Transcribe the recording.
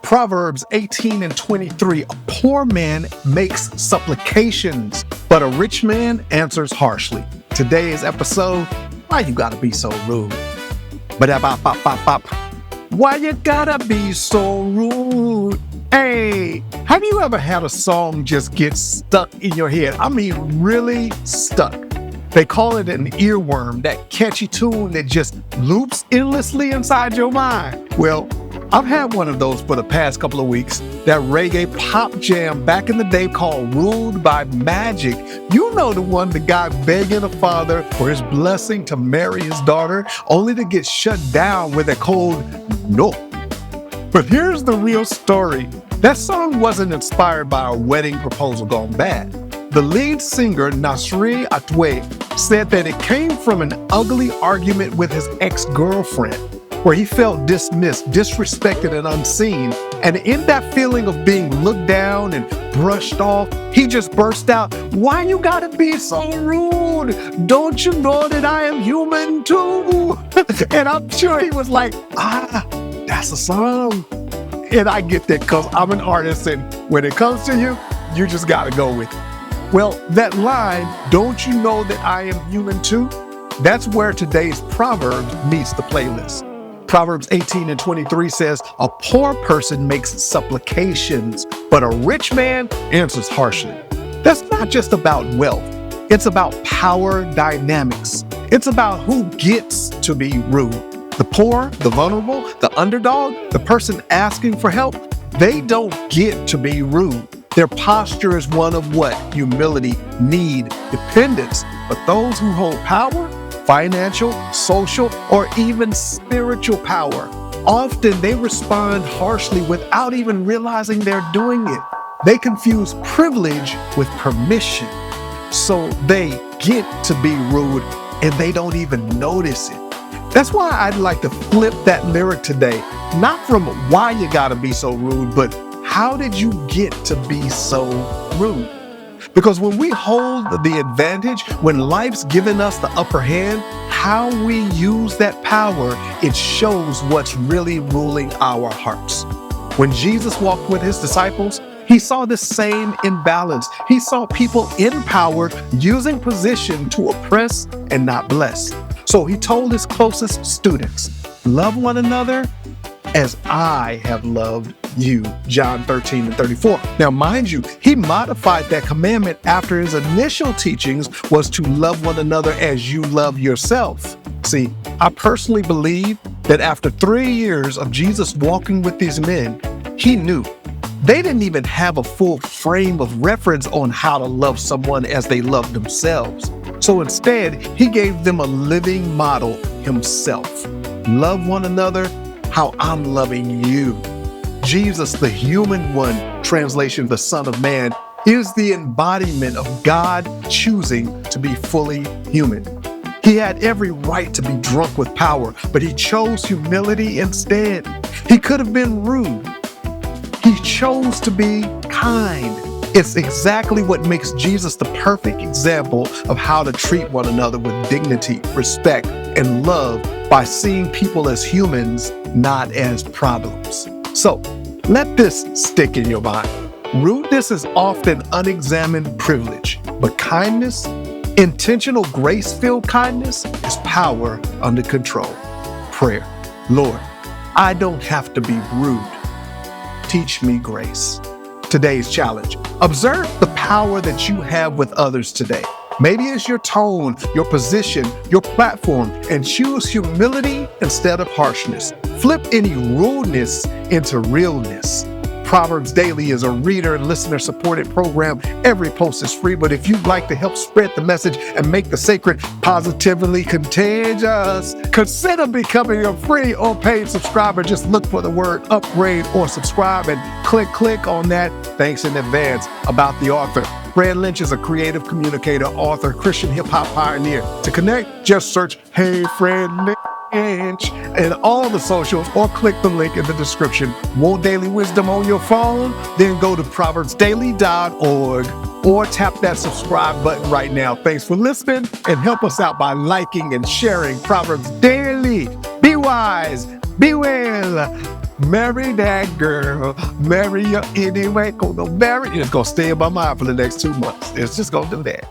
Proverbs 18 and 23, a poor man makes supplications, but a rich man answers harshly. Today's episode, why you gotta be so rude? Why you gotta be so rude? Hey, have you ever had a song just get stuck in your head? I mean, really stuck. They call it an earworm, that catchy tune that just loops endlessly inside your mind. Well, I've had one of those for the past couple of weeks. That reggae pop jam back in the day called Ruled by Magic. You know the one, the guy begging a father for his blessing to marry his daughter, only to get shut down with a cold no. But here's the real story. That song wasn't inspired by a wedding proposal gone bad. The lead singer, Nasri Atwe, said that it came from an ugly argument with his ex-girlfriend, where he felt dismissed, disrespected, and unseen. And in that feeling of being looked down and brushed off, he just burst out, "Why you gotta be so rude? Don't you know that I am human too?" And I'm sure he was like, that's a song. And I get that because I'm an artist, and when it comes to you, you just gotta go with it. Well, that line, "Don't you know that I am human too?" That's where today's Proverbs meets the playlist. Proverbs 18 and 23 says, a poor person makes supplications, but a rich man answers harshly. That's not just about wealth. It's about power dynamics. It's about who gets to be rude. The poor, the vulnerable, the underdog, the person asking for help, they don't get to be rude. Their posture is one of what? Humility, need, dependence. But those who hold power, financial, social, or even spiritual power, often they respond harshly without even realizing they're doing it. They confuse privilege with permission. So they get to be rude and they don't even notice it. That's why I'd like to flip that lyric today, not from why you gotta be so rude, but how did you get to be so rude? Because when we hold the advantage, when life's given us the upper hand, how we use that power, it shows what's really ruling our hearts. When Jesus walked with his disciples, he saw the same imbalance. He saw people in power using position to oppress and not bless. So he told his closest students, love one another as I have loved you, John 13 and 34. Now, mind you, he modified that commandment after his initial teachings was to love one another as you love yourself. See, I personally believe that after 3 years of Jesus walking with these men, he knew they didn't even have a full frame of reference on how to love someone as they love themselves. So instead, he gave them a living model himself. Love one another how I'm loving you. Jesus, the human one, translation, the Son of Man, is the embodiment of God choosing to be fully human. He had every right to be drunk with power, but he chose humility instead. He could have been rude. He chose to be kind. It's exactly what makes Jesus the perfect example of how to treat one another with dignity, respect, and love by seeing people as humans, not as problems. So let this stick in your mind. Rudeness is often unexamined privilege, but kindness, intentional grace-filled kindness, is power under control. Prayer. Lord, I don't have to be rude. Teach me grace. Today's challenge. Observe the power that you have with others today. Maybe it's your tone, your position, your platform, and choose humility instead of harshness. Flip any rudeness into realness. Proverbs Daily is a reader and listener supported program. Every post is free, but if you'd like to help spread the message and make the sacred positively contagious, consider becoming a free or paid subscriber. Just look for the word upgrade or subscribe and click on that. Thanks in advance. About the author. Fred Lynch is a creative communicator, author, Christian hip-hop pioneer. To connect, just search Hey Fred Lynch and all the socials, or click the link in the description. Want daily wisdom on your phone? Then go to proverbsdaily.org or tap that subscribe button right now. Thanks for listening, and help us out by liking and sharing Proverbs Daily. Be wise, be well, Marry that girl. Marry her anyway. Gonna marry. It's gonna stay in my mind for the next 2 months. It's just gonna do that.